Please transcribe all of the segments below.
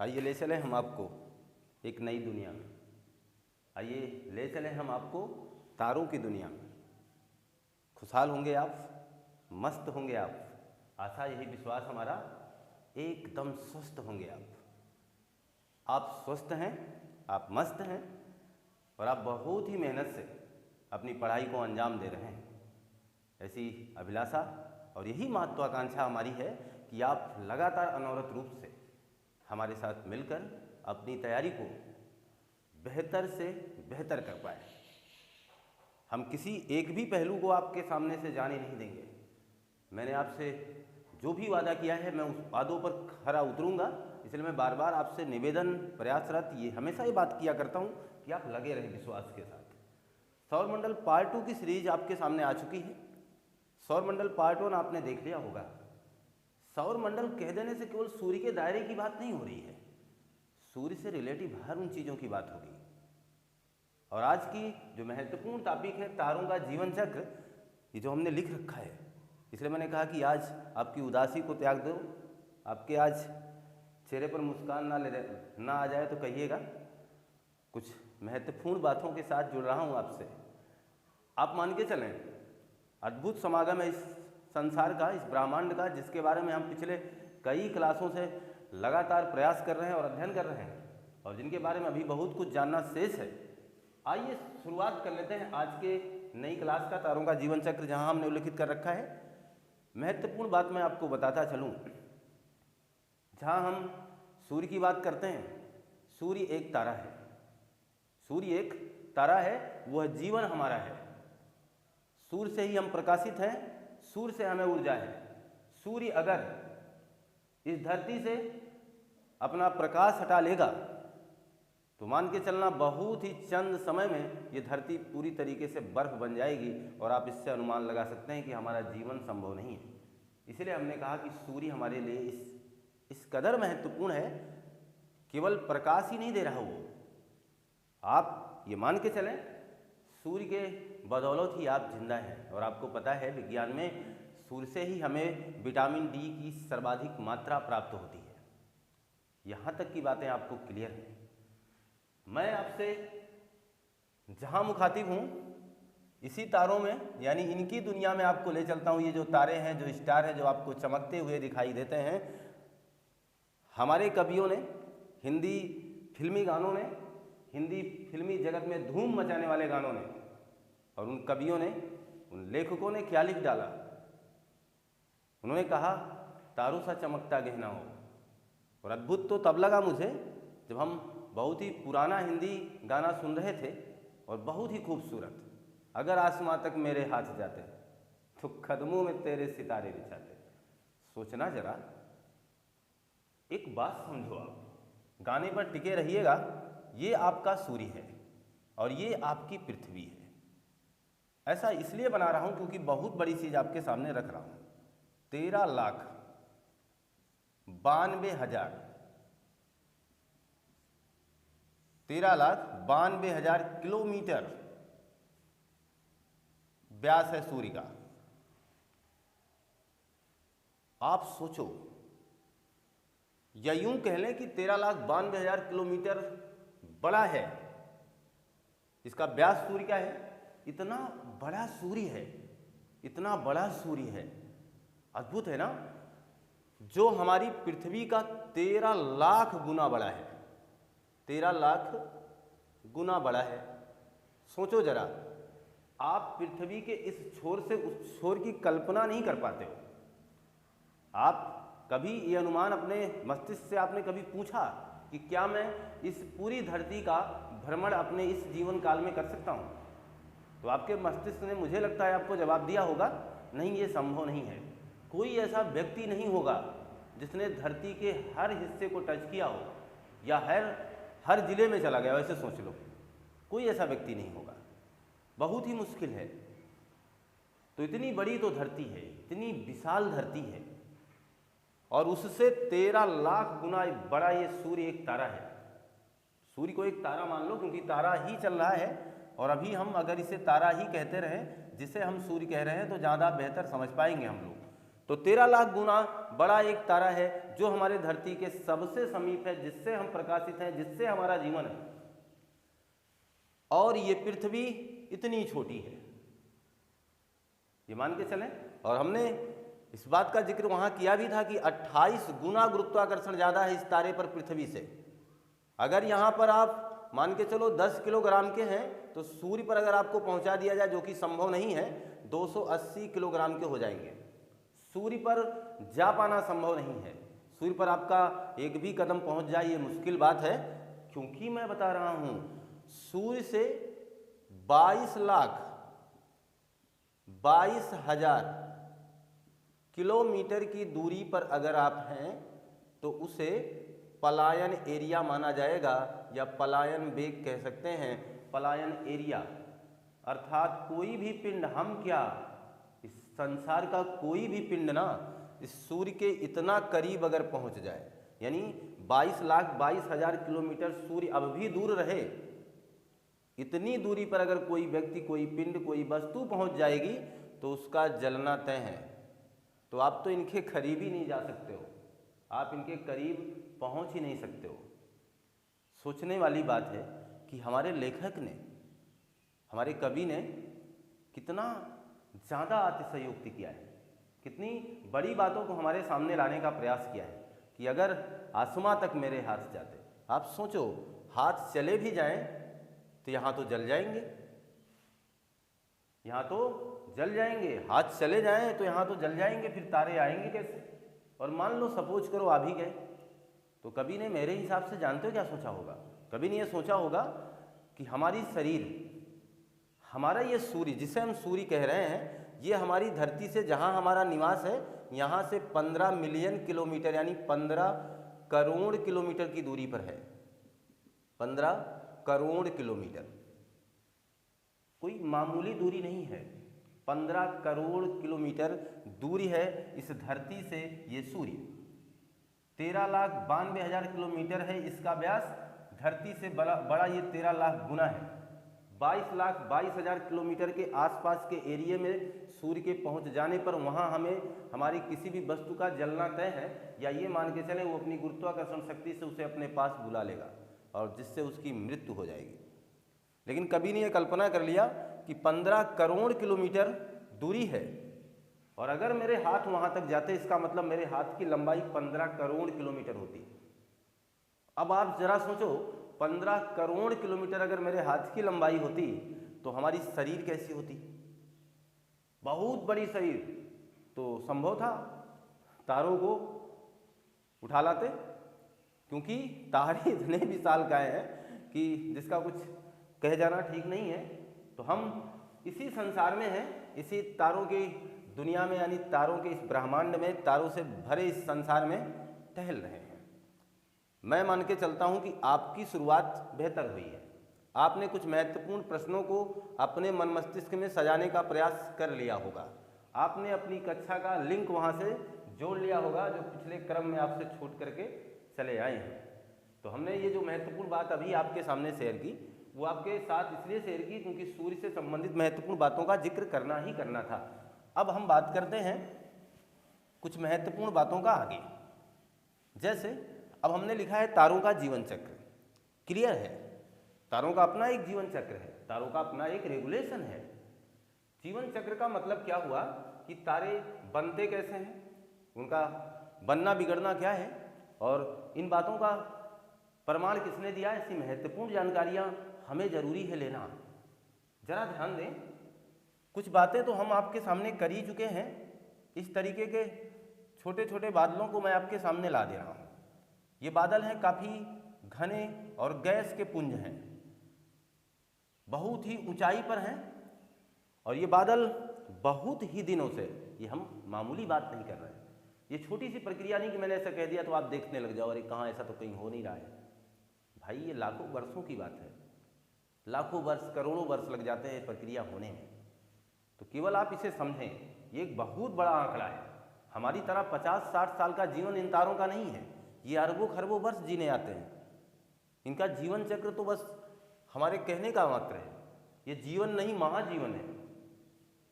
आइए ले चलें हम आपको एक नई दुनिया में। आइए ले चलें हम आपको तारों की दुनिया में। खुशहाल होंगे आप, मस्त होंगे आप, आशा यही विश्वास हमारा, एकदम स्वस्थ होंगे आप। आप स्वस्थ हैं, आप मस्त हैं और आप बहुत ही मेहनत से अपनी पढ़ाई को अंजाम दे रहे हैं। ऐसी अभिलाषा और यही महत्वाकांक्षा हमारी है कि आप लगातार अनवरत रूप से हमारे साथ मिलकर अपनी तैयारी को बेहतर से बेहतर कर पाए। हम किसी एक भी पहलू को आपके सामने से जाने नहीं देंगे। मैंने आपसे जो भी वादा किया है मैं उस वादों पर खरा उतरूंगा। इसलिए मैं बार बार आपसे निवेदन प्रयासरत हमेशा ये बात किया करता हूँ कि आप लगे रहें विश्वास के साथ। सौरमंडल पार्ट 2 की सीरीज आपके सामने आ चुकी है। सौरमंडल पार्ट 1 आपने देख लिया होगा। सौरमंडल कह देने से केवल सूर्य के दायरे की बात नहीं हो रही है, सूर्य से रिलेटिव हर उन चीज़ों की बात होगी। और आज की जो महत्वपूर्ण टॉपिक है तारों का जीवन चक्र, ये जो हमने लिख रखा है, इसलिए मैंने कहा कि आज आपकी उदासी को त्याग दो। आपके आज चेहरे पर मुस्कान ना आ जाए तो कहिएगा। कुछ महत्वपूर्ण बातों के साथ जुड़ रहा हूँ आपसे। आप मान के चलें अद्भुत समागम है इस संसार का, इस ब्रह्मांड का, जिसके बारे में हम पिछले कई क्लासों से लगातार प्रयास कर रहे हैं और अध्ययन कर रहे हैं और जिनके बारे में अभी बहुत कुछ जानना शेष है। आइए शुरुआत कर लेते हैं आज के नई क्लास का, तारों का जीवन चक्र, जहां हमने उल्लेखित कर रखा है। महत्वपूर्ण बात मैं आपको बताता चलूं। जहां हम सूर्य की बात करते हैं, सूर्य एक तारा है। सूर्य एक तारा है, वह जीवन हमारा है। सूर्य से ही हम प्रकाशित हैं, सूर्य से हमें ऊर्जा है। सूर्य अगर इस धरती से अपना प्रकाश हटा लेगा तो मान के चलना बहुत ही चंद समय में ये धरती पूरी तरीके से बर्फ बन जाएगी और आप इससे अनुमान लगा सकते हैं कि हमारा जीवन संभव नहीं है। इसलिए हमने कहा कि सूर्य हमारे लिए इस कदर महत्वपूर्ण है, केवल प्रकाश ही नहीं दे रहा वो। आप ये मान के चलें सूर्य के बदौलत ही आप जिंदा हैं। और आपको पता है विज्ञान में सूर्य से ही हमें विटामिन डी की सर्वाधिक मात्रा प्राप्त होती है। यहाँ तक की बातें आपको क्लियर हैं। मैं आपसे जहाँ मुखातिब हूँ इसी तारों में, यानी इनकी दुनिया में आपको ले चलता हूँ। ये जो तारे हैं, जो स्टार हैं, जो आपको चमकते हुए दिखाई देते हैं, हमारे कवियों ने, हिंदी फिल्मी गानों ने, हिंदी फिल्मी जगत में धूम मचाने वाले गानों ने और उन कवियों ने, उन लेखकों ने क्या लिख डाला। उन्होंने कहा तारों सा चमकता गहना हो। और अद्भुत तो तब लगा मुझे जब हम बहुत ही पुराना हिंदी गाना सुन रहे थे और बहुत ही खूबसूरत, अगर आसमां तक मेरे हाथ जाते तो कदमों में तेरे सितारे बिछाते। सोचना जरा, एक बात समझो, आप गाने पर टिके रहिएगा। ये आपका सूर्य है और ये आपकी पृथ्वी है। ऐसा इसलिए बना रहा हूं क्योंकि बहुत बड़ी चीज आपके सामने रख रहा हूं। 13,92,000 किलोमीटर व्यास है सूर्य का। आप सोचो, या यूं कह लें कि 13,92,000 किलोमीटर बड़ा है इसका व्यास सूर्य का है। इतना बड़ा सूर्य है, इतना बड़ा सूर्य है, अद्भुत है ना, जो हमारी पृथ्वी का 13 लाख गुना बड़ा है। 13 लाख गुना बड़ा है। सोचो जरा, आप पृथ्वी के इस छोर से उस छोर की कल्पना नहीं कर पाते हो। आप कभी ये अनुमान अपने मस्तिष्क से आपने कभी पूछा कि क्या मैं इस पूरी धरती का भ्रमण अपने इस जीवन काल में कर सकता हूँ? तो आपके मस्तिष्क ने, मुझे लगता है, आपको जवाब दिया होगा, नहीं, ये संभव नहीं है। कोई ऐसा व्यक्ति नहीं होगा जिसने धरती के हर हिस्से को टच किया हो या हर जिले में चला गया हो। ऐसे सोच लो, कोई ऐसा व्यक्ति नहीं होगा, बहुत ही मुश्किल है। तो इतनी बड़ी तो धरती है, इतनी विशाल धरती है और उससे 13 लाख गुना बड़ा ये सूर्य एक तारा है। सूर्य को एक तारा मान लो क्योंकि तारा ही चल रहा है। और अभी हम अगर इसे तारा ही कहते रहें, जिसे हम सूर्य कह रहे हैं, तो ज़्यादा बेहतर समझ पाएंगे हम लोग। तो 13 लाख गुना बड़ा एक तारा है जो हमारे धरती के सबसे समीप है, जिससे हम प्रकाशित हैं, जिससे हमारा जीवन है। और ये पृथ्वी इतनी छोटी है, ये मान के चलें। और हमने इस बात का जिक्र वहाँ किया भी था कि 28 गुना गुरुत्वाकर्षण ज़्यादा है इस तारे पर पृथ्वी से। अगर यहाँ पर आप मान के चलो 10 किलोग्राम के हैं, तो सूर्य पर अगर आपको पहुँचा दिया जाए, जो कि संभव नहीं है, 280 किलोग्राम के हो जाएंगे। सूर्य पर जा पाना संभव नहीं है, सूर्य पर आपका एक भी कदम पहुँच जाए ये मुश्किल बात है। क्योंकि मैं बता रहा हूँ, सूर्य से 22,00,000 किलोमीटर की दूरी पर अगर आप हैं तो उसे पलायन एरिया माना जाएगा, या पलायन वेग कह सकते हैं, पलायन एरिया। अर्थात कोई भी पिंड, हम क्या, इस संसार का कोई भी पिंड ना इस सूर्य के इतना करीब अगर पहुंच जाए, यानी 22,22,000 किलोमीटर सूर्य अब भी दूर रहे, इतनी दूरी पर अगर कोई व्यक्ति, कोई पिंड, कोई वस्तु पहुंच जाएगी तो उसका जलना तय है। तो आप तो इनके करीब ही नहीं जा सकते हो, आप इनके करीब पहुंच ही नहीं सकते हो। सोचने वाली बात है कि हमारे लेखक ने, हमारे कवि ने कितना ज़्यादा अतिशयोक्ति किया है, कितनी बड़ी बातों को हमारे सामने लाने का प्रयास किया है कि अगर आसमां तक मेरे हाथ जाते, आप सोचो हाथ चले भी जाएं तो यहाँ तो जल जाएंगे, यहाँ तो जल जाएंगे, हाथ चले जाएं तो यहाँ तो जल जाएंगे, फिर तारे आएंगे कैसे? और मान लो सपोज करो आ भी गए, तो कवि ने मेरे हिसाब से, जानते हो क्या सोचा होगा? कवि ने ये सोचा होगा कि हमारी शरीर, हमारा ये सूर्य, जिसे हम सूर्य कह रहे हैं, ये हमारी धरती से, जहाँ हमारा निवास है, यहाँ से 15 मिलियन किलोमीटर यानी 15 करोड़ किलोमीटर की दूरी पर है। 15 करोड़ किलोमीटर कोई मामूली दूरी नहीं है, 15 करोड़ किलोमीटर दूरी है इस धरती से ये सूर्य। 13,92,000 किलोमीटर है इसका व्यास, धरती से बड़ा ये 13 लाख गुना है। 22,22,000 किलोमीटर के आसपास के एरिया में सूर्य के पहुंच जाने पर वहां हमें, हमारी किसी भी वस्तु का जलना तय है, या ये मान के चलें वो अपनी गुरुत्वाकर्षण शक्ति से उसे अपने पास बुला लेगा और जिससे उसकी मृत्यु हो जाएगी। लेकिन कवि ने यह कल्पना कर लिया कि 15 करोड़ किलोमीटर दूरी है, और अगर मेरे हाथ वहां तक जाते, इसका मतलब मेरे हाथ की लंबाई 15 करोड़ किलोमीटर होती। अब आप जरा सोचो, 15 करोड़ किलोमीटर अगर मेरे हाथ की लंबाई होती तो हमारी शरीर कैसी होती? बहुत बड़ी शरीर। तो संभव था तारों को उठा लाते, क्योंकि तारे इतने विशालकाय हैं कि जिसका कुछ कह जाना ठीक नहीं है। तो हम इसी संसार में हैं, इसी तारों की दुनिया में, यानी तारों के इस ब्रह्मांड में, तारों से भरे इस संसार में टहल रहे हैं। मैं मान के चलता हूं कि आपकी शुरुआत बेहतर हुई है। आपने कुछ महत्वपूर्ण प्रश्नों को अपने मन मस्तिष्क में सजाने का प्रयास कर लिया होगा। आपने अपनी कक्षा का लिंक वहां से जोड़ लिया होगा, जो पिछले क्रम में आपसे छूट करके चले आए हैं। तो हमने ये जो महत्वपूर्ण बात अभी आपके सामने शेयर की, वो आपके साथ इसलिए शेयर की क्योंकि सूर्य से संबंधित महत्वपूर्ण बातों का जिक्र करना ही करना था। अब हम बात करते हैं कुछ महत्वपूर्ण बातों का आगे। जैसे अब हमने लिखा है तारों का जीवन चक्र, क्लियर है, तारों का अपना एक जीवन चक्र है, तारों का अपना एक रेगुलेशन है। जीवन चक्र का मतलब क्या हुआ कि तारे बनते कैसे हैं, उनका बनना बिगड़ना क्या है, और इन बातों का प्रमाण किसने दिया, ऐसी महत्वपूर्ण जानकारियां हमें जरूरी है लेना। जरा ध्यान दें, कुछ बातें तो हम आपके सामने कर ही चुके हैं। इस तरीके के छोटे छोटे बादलों को मैं आपके सामने ला दे रहा हूँ। ये बादल हैं काफ़ी घने और गैस के पुंज हैं, बहुत ही ऊंचाई पर हैं, और ये बादल बहुत ही दिनों से, ये हम मामूली बात नहीं कर रहे हैं, ये छोटी सी प्रक्रिया नहीं कि मैंने ऐसा कह दिया तो आप देखने लग जाओ, अरे कहाँ, ऐसा तो कहीं हो नहीं रहा है। भाई ये लाखों वर्षों की बात है, लाखों वर्ष, करोड़ों वर्ष लग जाते हैं प्रक्रिया होने में। तो केवल आप इसे समझें, ये एक बहुत बड़ा आंकड़ा है। हमारी तरह 50-60 साल का जीवन इन तारों का नहीं है, ये अरबों खरबों वर्ष जीने आते हैं। इनका जीवन चक्र तो बस हमारे कहने का मात्र है, ये जीवन नहीं महाजीवन है।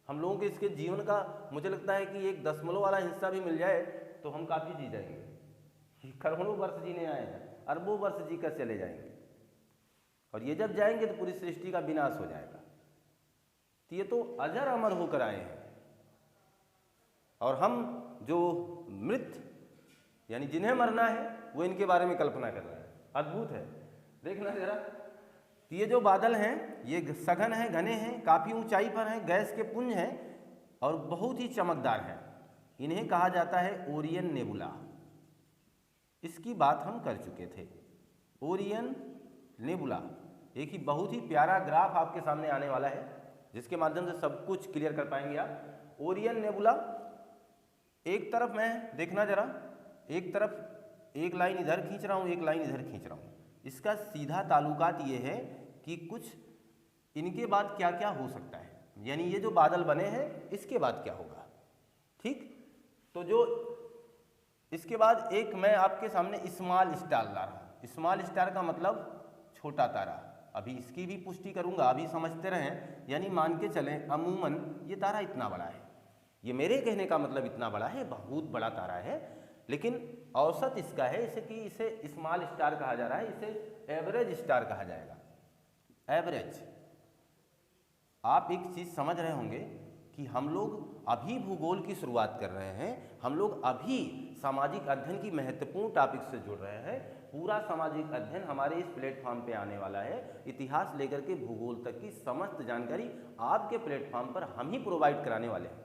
हम लोगों के इसके जीवन का मुझे लगता है कि एक 10 वाला हिस्सा भी मिल जाए तो हम काफ़ी जी जाएंगे। करोड़ों वर्ष जीने आए हैं, अरबों वर्ष जी कर चले जाएंगे, और ये जब जाएंगे तो पूरी सृष्टि का विनाश हो जाएगा। तो ये तो अजर अमर होकर आए हैं, और हम जो मृत यानी जिन्हें मरना है वो इनके बारे में कल्पना कर रहे हैं। अद्भुत है, देखना जरा। तो ये जो बादल हैं ये सघन हैं, घने हैं, काफ़ी ऊंचाई पर हैं, गैस के पुंज हैं और बहुत ही चमकदार हैं। इन्हें कहा जाता है ओरियन नेबुला। इसकी बात हम कर चुके थे। ओरियन नेबुला एक ही बहुत ही प्यारा ग्राफ आपके सामने आने वाला है, जिसके माध्यम से सब कुछ क्लियर कर पाएंगे आप। ओरियन नेबुला, एक तरफ मैं देखना जरा, एक तरफ एक लाइन इधर खींच रहा हूँ, एक लाइन इधर खींच रहा हूँ। इसका सीधा ताल्लुकात ये है कि कुछ इनके बाद क्या क्या हो सकता है, यानी ये जो बादल बने हैं इसके बाद क्या होगा। ठीक, तो जो इसके बाद एक मैं आपके सामने स्मॉल स्टार ला रहा हूँ। स्मॉल स्टार का मतलब छोटा तारा। अभी इसकी भी पुष्टि करूंगा, अभी समझते रहें। यानी मान के चलें अमूमन ये तारा इतना बड़ा है, ये मेरे कहने का मतलब इतना बड़ा है, बहुत बड़ा तारा है, लेकिन औसत इसका है, इसे कि इसे स्मॉल स्टार कहा जा रहा है, इसे एवरेज स्टार कहा जाएगा। एवरेज। आप एक चीज़ समझ रहे होंगे कि हम लोग अभी भूगोल की शुरुआत कर रहे हैं, हम लोग अभी सामाजिक अध्ययन की महत्वपूर्ण टॉपिक से जुड़ रहे हैं। पूरा सामाजिक अध्ययन हमारे इस प्लेटफॉर्म पे आने वाला है। इतिहास लेकर के भूगोल तक की समस्त जानकारी आपके प्लेटफॉर्म पर हम ही प्रोवाइड कराने वाले हैं।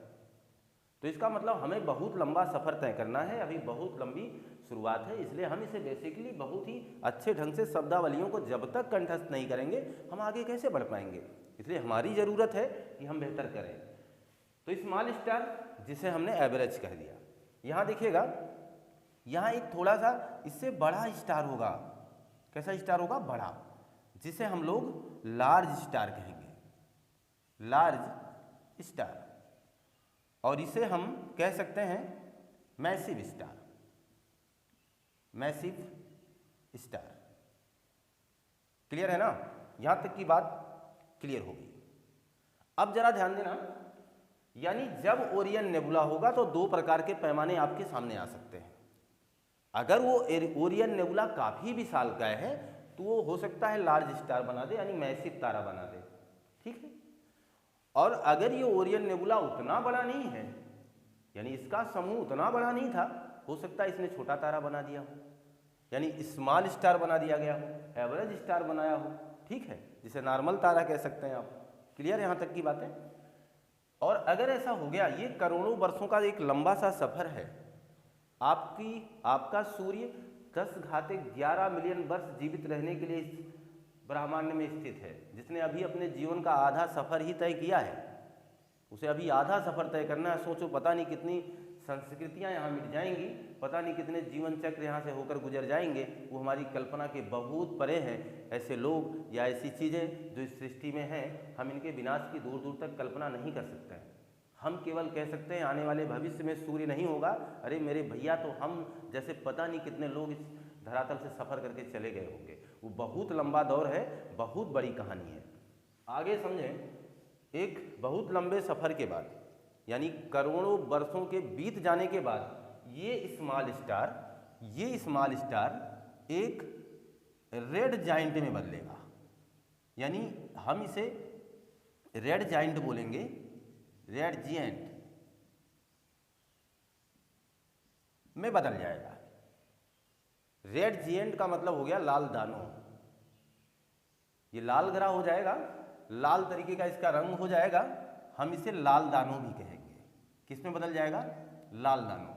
तो इसका मतलब हमें बहुत लंबा सफ़र तय करना है, अभी बहुत लंबी शुरुआत है, इसलिए हम इसे बेसिकली बहुत ही अच्छे ढंग से शब्दावलियों को जब तक कंठस्थ नहीं करेंगे हम आगे कैसे बढ़ पाएंगे। इसलिए हमारी ज़रूरत है कि हम बेहतर करें। तो स्मॉल स्टार जिसे हमने एवरेज कह दिया, यहाँ देखिएगा, यहाँ एक थोड़ा सा इससे बड़ा स्टार होगा। कैसा स्टार होगा? बड़ा, जिसे हम लोग लार्ज स्टार कहेंगे, लार्ज स्टार। और इसे हम कह सकते हैं massive star, massive star. Clear है ना? यहां तक की बात क्लियर होगी। अब जरा ध्यान देना, यानी जब ओरियन नेबुला होगा तो दो प्रकार के पैमाने आपके सामने आ सकते हैं। अगर वो ओरियन नेबुला काफी विशाल का है तो वो हो सकता है लार्ज स्टार बना दे, यानी मैसिव तारा बना दे। ठीक है। और अगर ये ओरियन नेबुला उतना बड़ा नहीं है, यानी इसका समूह उतना बड़ा नहीं था, हो सकता है इसने छोटा तारा बना दिया हो, यानी स्मॉल स्टार बना दिया गया हो, एवरेज स्टार बनाया हो। ठीक है, जिसे नॉर्मल तारा कह सकते हैं आप। क्लियर यहाँ तक की बातें? और अगर ऐसा हो गया, ये करोड़ों वर्षों का एक लंबा सा सफर है। आपका सूर्य 10⁻11 मिलियन वर्ष जीवित रहने के लिए इस ब्रह्मांड में स्थित है। जिसने अभी अपने जीवन का आधा सफर ही तय किया है, उसे अभी आधा सफर तय करना है। सोचो, पता नहीं कितनी संस्कृतियां यहाँ मिट जाएंगी, पता नहीं कितने जीवन चक्र यहाँ से होकर गुजर जाएंगे, वो हमारी कल्पना के बहुत परे हैं। ऐसे लोग या ऐसी चीज़ें जो इस सृष्टि में हैं, हम इनके विनाश की दूर दूर तक कल्पना नहीं कर सकते हैं। हम केवल कह सकते हैं आने वाले भविष्य में सूर्य नहीं होगा। अरे मेरे भैया, तो हम जैसे पता नहीं कितने लोग इस धरातल से सफ़र करके चले गए होंगे। वो बहुत लंबा दौर है, बहुत बड़ी कहानी है। आगे समझें, एक बहुत लंबे सफ़र के बाद, यानी करोड़ों वर्षों के बीत जाने के बाद, ये स्मॉल स्टार एक रेड जाइंट में बदलेगा। यानी हम इसे रेड जाइंट बोलेंगे, रेड जाइंट में बदल जाएगा। रेड जाइंट का मतलब हो गया लाल दानव। ये लाल ग्रह हो जाएगा, लाल तरीके का इसका रंग हो जाएगा। हम इसे लाल दानव भी कहेंगे। किस में बदल जाएगा? लाल दानव।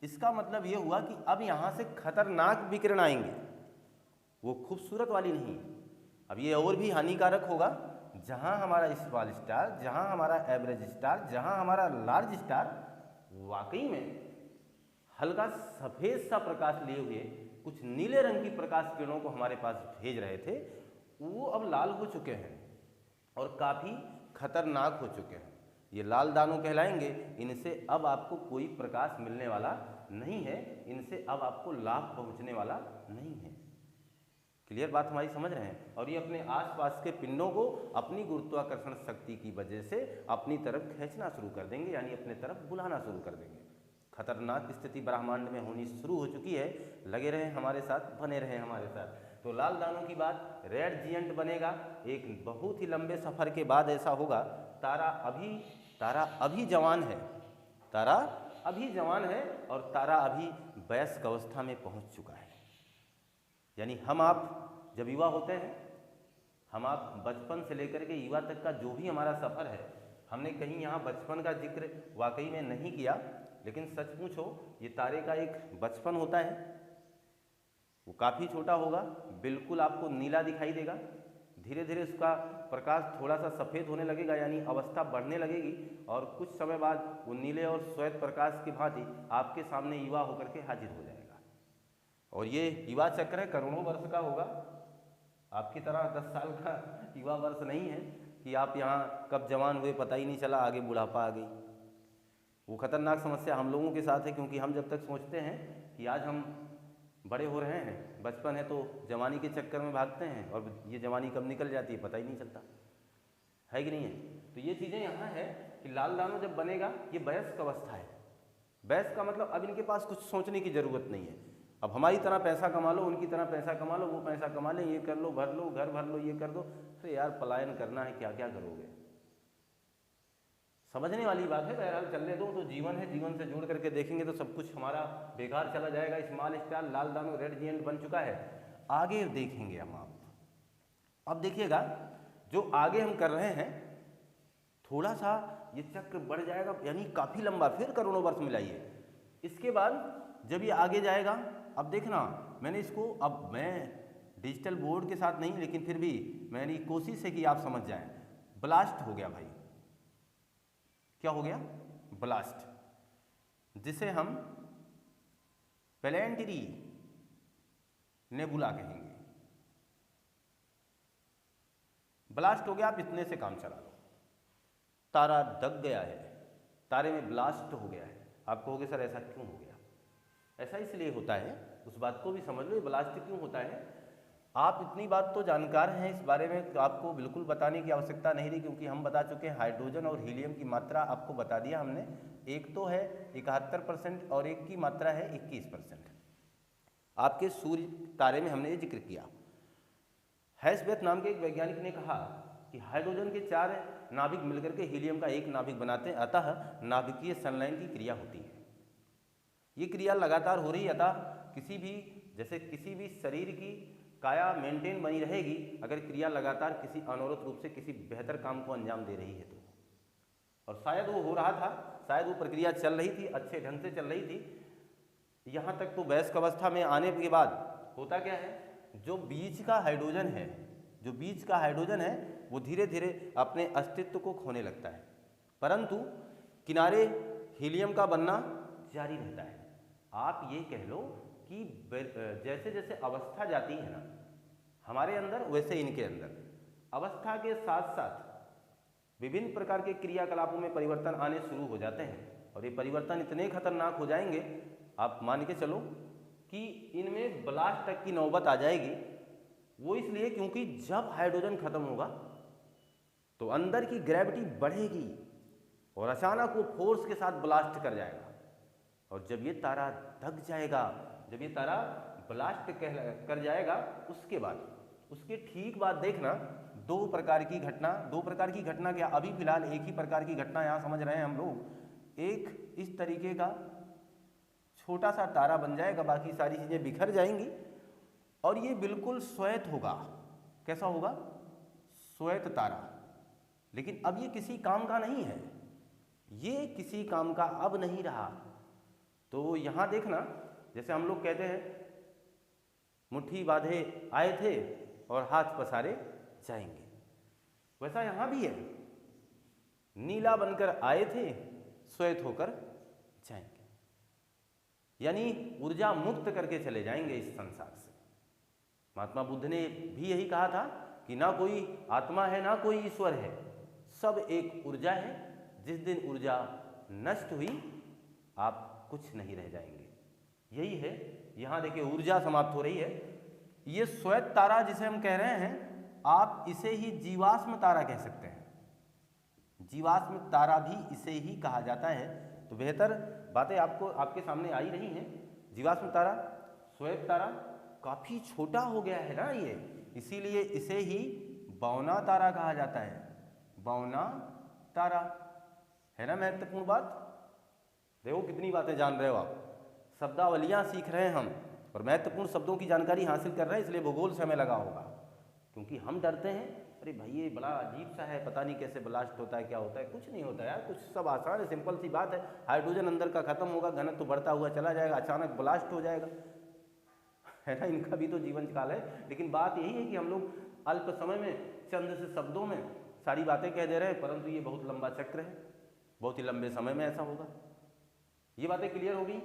इसका मतलब ये हुआ कि अब यहाँ से खतरनाक विकिरण आएंगे, वो खूबसूरत वाली नहीं। अब ये और भी हानिकारक होगा। जहाँ हमारा स्मॉल स्टार, जहाँ हमारा एवरेज स्टार, जहाँ हमारा लार्ज स्टार वाकई में हल्का सफ़ेद सा प्रकाश लिए हुए कुछ नीले रंग की प्रकाश किरणों को हमारे पास भेज रहे थे, वो अब लाल हो चुके हैं और काफ़ी खतरनाक हो चुके हैं। ये लाल दानव कहलाएंगे। इनसे अब आपको कोई प्रकाश मिलने वाला नहीं है, इनसे अब आपको लाभ पहुंचने वाला नहीं है। क्लियर बात हमारी समझ रहे हैं? और ये अपने आसपास के पिंडों को अपनी गुरुत्वाकर्षण शक्ति की वजह से अपनी तरफ खींचना शुरू कर देंगे, यानी अपने तरफ बुलाना शुरू कर देंगे। खतरनाक स्थिति ब्रह्मांड में होनी शुरू हो चुकी है। लगे रहें हमारे साथ, बने रहें हमारे साथ। तो लाल दानों की बात, रेड जियंट बनेगा। एक बहुत ही लंबे सफ़र के बाद ऐसा होगा। तारा अभी जवान है, तारा अभी जवान है और तारा अभी वयस्क अवस्था में पहुंच चुका है। यानी हम आप जब युवा होते हैं, हम आप बचपन से लेकर के युवा तक का जो भी हमारा सफ़र है, हमने कहीं यहाँ बचपन का जिक्र वाकई में नहीं किया, लेकिन सच पूछो ये तारे का एक बचपन होता है। वो काफ़ी छोटा होगा, बिल्कुल आपको नीला दिखाई देगा। धीरे धीरे उसका प्रकाश थोड़ा सा सफ़ेद होने लगेगा, यानी अवस्था बढ़ने लगेगी और कुछ समय बाद वो नीले और श्वेत प्रकाश की भांति आपके सामने युवा होकर के हाजिर हो जाएगा। और ये युवा चक्र है, करोड़ों वर्ष का होगा। आपकी तरह 10 साल का युवा वर्ष नहीं है कि आप यहाँ कब जवान हुए पता ही नहीं चला, आगे बुढ़ापा आ गई। वो खतरनाक समस्या हम लोगों के साथ है, क्योंकि हम जब तक सोचते हैं कि आज हम बड़े हो रहे हैं, बचपन है, तो जवानी के चक्कर में भागते हैं और ये जवानी कब निकल जाती है पता ही नहीं चलता, है कि नहीं है। तो ये चीज़ें यहाँ है कि लाल दानव जब बनेगा, ये वयस्क अवस्था है। वयस्क का मतलब अब इनके पास कुछ सोचने की ज़रूरत नहीं है। अब हमारी तरह पैसा कमा लो, उनकी तरह पैसा कमा लो, वो पैसा कमा लें, ये कर लो, भर लो, घर भर लो, ये कर दो। अरे यार पलायन करना है, क्या क्या करोगे। समझने वाली बात है, बहरहाल चलने दो। तो जीवन है, जीवन से जोड़ करके देखेंगे तो सब कुछ हमारा बेकार चला जाएगा। स्मॉल स्टार लाल दानव रेड जियंट बन चुका है। आगे देखेंगे हम आप। अब देखिएगा जो आगे हम कर रहे हैं, थोड़ा सा ये चक्र बढ़ जाएगा, यानी काफ़ी लंबा, फिर करोड़ों वर्ष मिलाइए। इसके बाद जब ये आगे जाएगा, अब देखना मैंने इसको, अब मैं डिजिटल बोर्ड के साथ नहीं, लेकिन फिर भी मैंने कोशिश है कि आप समझ जाएं। ब्लास्ट हो गया भाई, क्या हो गया? ब्लास्ट, जिसे हम प्लैनेटरी नेबुला कहेंगे। ब्लास्ट हो गया, आप इतने से काम चला लो। तारा दग गया है, तारे में ब्लास्ट हो गया है। आप कहोगे सर ऐसा क्यों हो गया? ऐसा इसलिए होता है, उस बात को भी समझ लो, ब्लास्ट क्यों होता है। आप इतनी बात तो जानकार हैं इस बारे में, तो आपको बिल्कुल बताने की आवश्यकता नहीं रही, क्योंकि हम बता चुके हैं। हाइड्रोजन और हीलियम की मात्रा आपको बता दिया हमने। एक तो है 71% और एक की मात्रा है 21%। आपके सूर्य तारे में हमने ये जिक्र किया। हैसबेथ नाम के एक वैज्ञानिक ने कहा कि हाइड्रोजन के 4 नाभिक मिलकर के हीलियम का एक नाभिक बनाते हैं, अतः नाभिकीय संलयन की क्रिया होती है। ये क्रिया लगातार हो रही है, अतः किसी भी शरीर की काया मेंटेन बनी रहेगी अगर क्रिया लगातार किसी अनवरत रूप से किसी बेहतर काम को अंजाम दे रही है तो। और शायद वो हो रहा था, शायद वो प्रक्रिया चल रही थी, अच्छे ढंग से चल रही थी। यहाँ तक तो वयस्क अवस्था में आने के बाद होता क्या है, जो बीच का हाइड्रोजन है वो धीरे धीरे अपने अस्तित्व को खोने लगता है, परंतु किनारे हीलियम का बनना जारी रहता है। आप ये कह लो कि जैसे जैसे अवस्था जाती है ना हमारे अंदर, वैसे इनके अंदर अवस्था के साथ साथ विभिन्न प्रकार के क्रियाकलापों में परिवर्तन आने शुरू हो जाते हैं। और ये परिवर्तन इतने खतरनाक हो जाएंगे, आप मान के चलो कि इनमें ब्लास्ट तक की नौबत आ जाएगी। वो इसलिए क्योंकि जब हाइड्रोजन खत्म होगा तो अंदर की ग्रेविटी बढ़ेगी और अचानक वो फोर्स के साथ ब्लास्ट कर जाएगा। और जब ये तारा दग जाएगा, जब ये तारा ब्लास्ट कर जाएगा, उसके बाद उसके ठीक बाद देखना दो प्रकार की घटना क्या, अभी फिलहाल एक ही प्रकार की घटना यहाँ समझ रहे हैं हम लोग। एक इस तरीके का छोटा सा तारा बन जाएगा, बाकी सारी चीज़ें बिखर जाएंगी और ये बिल्कुल श्वेत होगा। कैसा होगा? श्वेत तारा। लेकिन अब ये किसी काम का नहीं है, ये किसी काम का अब नहीं रहा। तो यहाँ देखना, जैसे हम लोग कहते हैं मुट्ठी बांधे आए थे और हाथ पसारे जाएंगे, वैसा यहाँ भी है। नीला बनकर आए थे, श्वेत होकर जाएंगे, यानी ऊर्जा मुक्त करके चले जाएंगे इस संसार से। महात्मा बुद्ध ने भी यही कहा था कि ना कोई आत्मा है ना कोई ईश्वर है, सब एक ऊर्जा है। जिस दिन ऊर्जा नष्ट हुई आप कुछ नहीं रह जाएंगे। यही है, यहाँ देखिए ऊर्जा समाप्त हो रही है। ये श्वेत तारा जिसे हम कह रहे हैं, आप इसे ही जीवाश्म तारा कह सकते हैं। जीवाश्म तारा भी इसे ही कहा जाता है। तो बेहतर बातें आपको आपके सामने आई रही हैं। जीवाश्म तारा, श्वेत तारा काफ़ी छोटा हो गया है ना ये, इसीलिए इसे ही बौना तारा कहा जाता है। बौना तारा है ना महत्वपूर्ण बात। देखो कितनी बातें जान रहे हो आप, शब्दावलियाँ सीख रहे हैं हम और महत्वपूर्ण शब्दों की जानकारी हासिल कर रहे हैं, इसलिए भूगोल से हमें लगा होगा। क्योंकि हम डरते हैं, अरे भाई ये बड़ा अजीब सा है, पता नहीं कैसे ब्लास्ट होता है, क्या होता है। कुछ नहीं होता यार, कुछ सब आसान है, सिंपल सी बात है। हाइड्रोजन अंदर का खत्म होगा, घनत्व तो बढ़ता हुआ चला जाएगा, अचानक ब्लास्ट हो जाएगा, है ना। इनका भी तो जीवन काल है, लेकिन बात यही है कि हम लोग अल्प समय में चंद से शब्दों में सारी बातें कह दे रहे हैं, परंतु ये बहुत लंबा चक्र है, बहुत ही लंबे समय में ऐसा होगा। ये बातें क्लियर हो गई।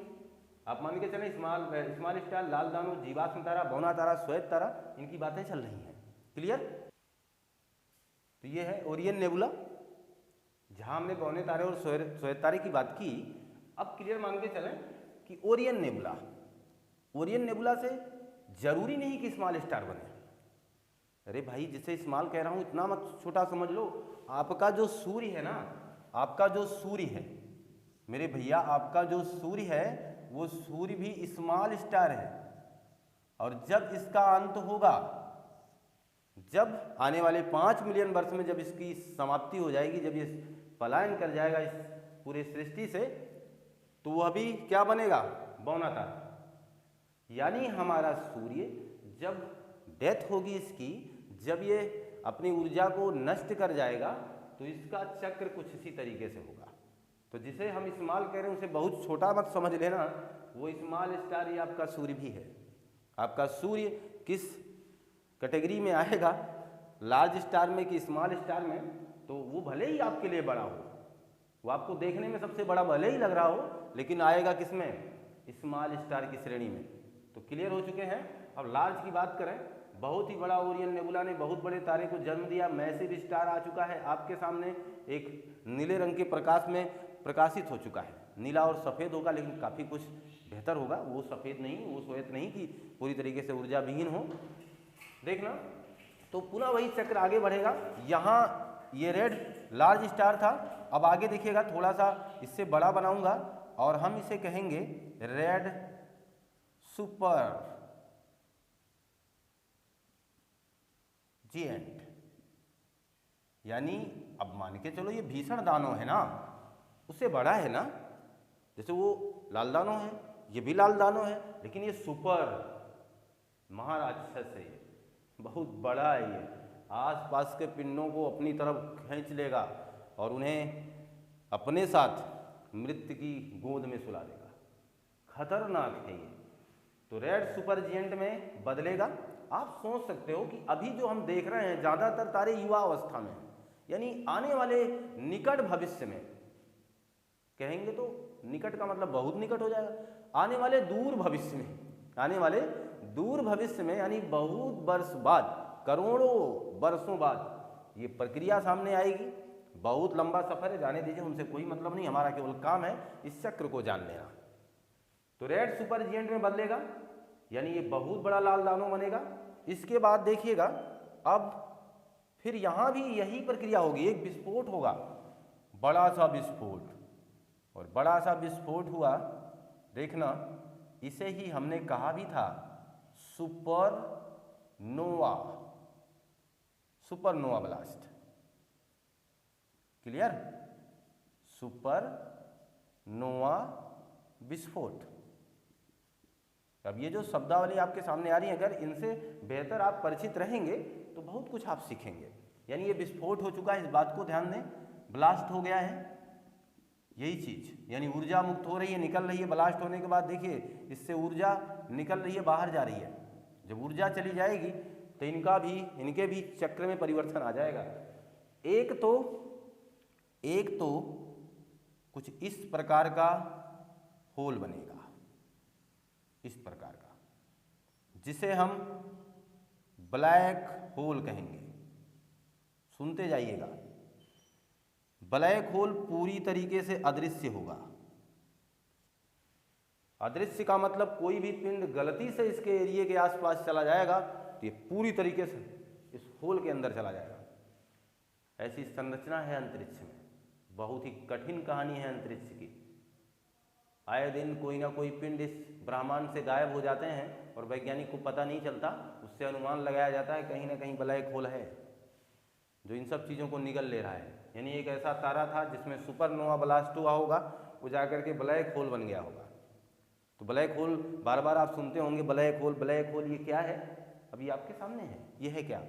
आप मान के चलें स्मॉल स्टार, लाल दानव, जीवाश्म तारा, बौना तारा, श्वेत तारा, इनकी बातें चल रही हैं। क्लियर। तो ये है ओरियन नेबुला, जहां हमने बौने तारे और श्वेत तारे की बात की। अब क्लियर मान के चलें कि ओरियन नेबुला, ओरियन नेबुला से जरूरी नहीं कि स्मॉल स्टार बने। अरे भाई जिसे स्मॉल कह रहा हूं इतना मत छोटा समझ लो। आपका जो सूर्य है ना, आपका जो सूर्य है मेरे भैया, आपका जो सूर्य है वो सूर्य भी स्मॉल स्टार है। और जब इसका अंत होगा, जब आने वाले 5 मिलियन वर्ष में जब इसकी समाप्ति हो जाएगी, जब ये पलायन कर जाएगा इस पूरे सृष्टि से, तो वह भी क्या बनेगा? बौना तारा। यानी हमारा सूर्य जब डेथ होगी इसकी, जब ये अपनी ऊर्जा को नष्ट कर जाएगा, तो इसका चक्र कुछ इसी तरीके से होगा। तो जिसे हम स्मॉल कह रहे हैं उसे बहुत छोटा मत समझ लेना, वो स्मॉल स्टार ही आपका सूर्य भी है। आपका सूर्य किस कैटेगरी में आएगा, लार्ज स्टार में कि स्मॉल स्टार में, तो वो भले ही आपके लिए बड़ा हो, वो आपको देखने में सबसे बड़ा भले ही लग रहा हो, लेकिन आएगा किसमें? स्मॉल स्टार की श्रेणी में। तो क्लियर हो चुके हैं। अब लार्ज की बात करें, बहुत ही बड़ा ओरियन नेबुला ने बहुत बड़े तारे को जन्म दिया। मैसिव स्टार आ चुका है आपके सामने, एक नीले रंग के प्रकाश में प्रकाशित हो चुका है। नीला और सफ़ेद होगा, लेकिन काफ़ी कुछ बेहतर होगा। वो सफ़ेद नहीं, वो श्वेत नहीं कि पूरी तरीके से ऊर्जा विहीन हो। देखना, तो पुनः वही चक्र आगे बढ़ेगा। यहाँ ये रेड लार्ज स्टार था, अब आगे देखिएगा थोड़ा सा इससे बड़ा बनाऊंगा और हम इसे कहेंगे रेड सुपर जिएंट। यानी अब मान के चलो ये भीषण दानव है ना, उससे बड़ा है ना। जैसे वो लाल दानव है, ये भी लाल दानव है, लेकिन ये सुपर महाराक्षस है, बहुत बड़ा है। ये आसपास के पिंडों को अपनी तरफ खींच लेगा और उन्हें अपने साथ मृत्यु की गोद में सुला देगा। खतरनाक है ये। तो रेड सुपर जिएंट में बदलेगा। आप सोच सकते हो कि अभी जो हम देख रहे हैं ज़्यादातर तारे युवा अवस्था में, यानी आने वाले निकट भविष्य में, कहेंगे तो निकट का मतलब बहुत निकट हो जाएगा, आने वाले दूर भविष्य में, आने वाले दूर भविष्य में, यानी बहुत वर्ष बाद, करोड़ों वर्षों बाद ये प्रक्रिया सामने आएगी। बहुत लंबा सफर है, जाने दीजिए, उनसे कोई मतलब नहीं, हमारा केवल काम है इस चक्र को जान लेना। तो रेड सुपर जिएंट में बदलेगा, यानी ये बहुत बड़ा लाल दानव बनेगा। इसके बाद देखिएगा, अब फिर यहाँ भी यही प्रक्रिया होगी, एक विस्फोट होगा, बड़ा सा विस्फोट। और बड़ा सा विस्फोट हुआ, देखना, इसे ही हमने कहा भी था सुपर नोवा, सुपरनोवा ब्लास्ट। क्लियर? सुपर नोवा विस्फोट। अब ये जो शब्दावली आपके सामने आ रही है, अगर इनसे बेहतर आप परिचित रहेंगे तो बहुत कुछ आप सीखेंगे। यानी ये विस्फोट हो चुका है, इस बात को ध्यान दें, ब्लास्ट हो गया है, यही चीज, यानी ऊर्जा मुक्त हो रही है, निकल रही है। ब्लास्ट होने के बाद देखिए इससे ऊर्जा निकल रही है, बाहर जा रही है। जब ऊर्जा चली जाएगी तो इनके भी चक्र में परिवर्तन आ जाएगा। एक तो कुछ इस प्रकार का होल बनेगा, इस प्रकार का, जिसे हम ब्लैक होल कहेंगे। सुनते जाइएगा, ब्लैक होल पूरी तरीके से अदृश्य होगा। अदृश्य का मतलब कोई भी पिंड गलती से इसके एरिया के आसपास चला जाएगा तो ये पूरी तरीके से इस होल के अंदर चला जाएगा। ऐसी संरचना है अंतरिक्ष में, बहुत ही कठिन कहानी है अंतरिक्ष की। आए दिन कोई ना कोई पिंड इस ब्रह्मांड से गायब हो जाते हैं और वैज्ञानिक को पता नहीं चलता। उससे अनुमान लगाया जाता है कहीं ना कहीं ब्लैक होल है जो इन सब चीज़ों को निगल ले रहा है। यानी एक ऐसा तारा था जिसमें सुपरनोवा ब्लास्ट हुआ होगा, वो जाकर के ब्लैक होल बन गया होगा। तो ब्लैक होल बार बार आप सुनते होंगे, ब्लैक होल, ये क्या है? अभी आपके सामने है, ये है क्या?